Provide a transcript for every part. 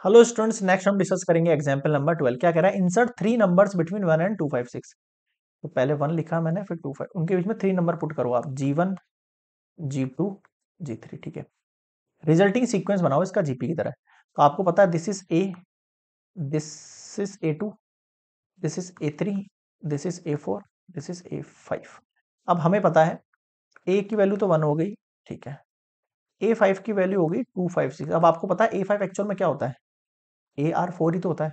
Hello students, next हम discuss करेंगे example number 12। क्या कह रहा है? Insert three numbers between 1 and 256। तो पहले 1 लिखा मैंने, फिर 25, उनके बीच में 3 नंबर पुट करो आप, G1 G2 G3। ठीक है, रिजल्टिंग सीक्वेंस बनाओ इसका जीपी की तरह। तो आपको पता है this is a, this is A2, this is A3, this is A4, this is A5। अब हमें पता है ए की वैल्यू तो 1 हो गई, ठीक है। A5 की वैल्यू हो गई 256। अब आपको पता है A5 एक्चुअल में क्या होता है? AR4 ही तो होता है।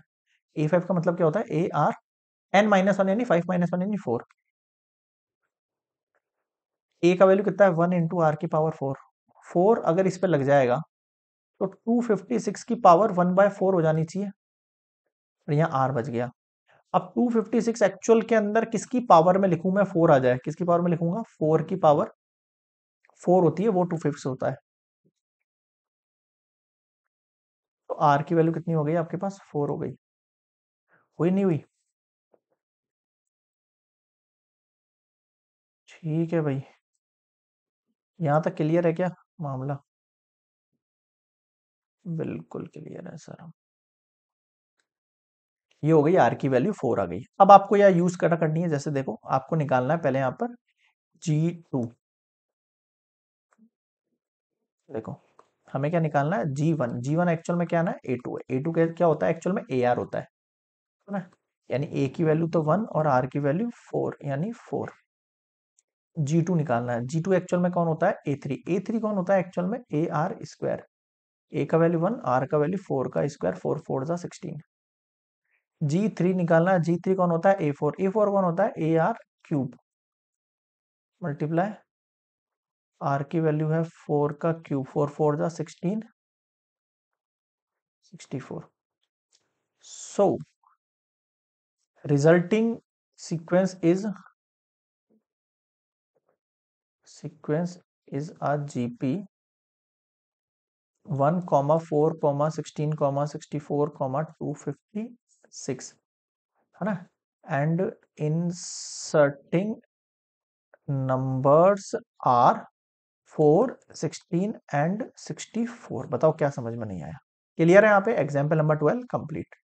A5 का मतलब क्या होता है? AR n-1 यानी 5 - 1 यानी 4। ए का वैल्यू कितना है? 1 इंटू आर की पावर 4। 4 अगर इस पे लग जाएगा तो 256 की पावर 1/4 हो जानी चाहिए, और यहाँ आर बच गया। अब 256 एक्चुअल के अंदर किसकी पावर में लिखूं मैं? 4 आ जाए, किसकी पावर में लिखूंगा? 4 की पावर 4 होती है, वो 256 होता है। तो आर की वैल्यू कितनी हो गई आपके पास? 4 हो गई। हुई नहीं हुई? ठीक है भाई, यहां तक क्लियर है क्या मामला? बिल्कुल क्लियर है सर। ये हो गई, आर की वैल्यू 4 आ गई। अब आपको यह यूज करनी है। जैसे देखो, आपको निकालना है पहले यहां पर G2। देखो, हमें क्या निकालना है? G1। G1 एक्चुअल में क्या ना? A2 है। A2 क्या होता है? एक्चुअल में AR होता है ना? यानी A की वैल्यू तो 1 और R की वैल्यू 4, यानी 4। G2 निकालना है। G2 एक्चुअल में कौन होता है? A3। A3 कौन होता है एक्चुअल में? AR square. A का वैल्यू 1, R का वैल्यू 4 का स्क्वायर, 4 4 जा 16। G3 निकालना है। G3 कौन होता है? A4। A4 कौन होता है? AR क्यूब मल्टीप्लाई R की वैल्यू है 4 का क्यूब, 4 4 जा 16, 64। So resulting sequence is a GP 1, 4, 16, 64, 256, है ना? And inserting numbers are 4, 16 and 64। बताओ क्या समझ में नहीं आया? क्लियर है यहाँ पे? Example number 12 complete.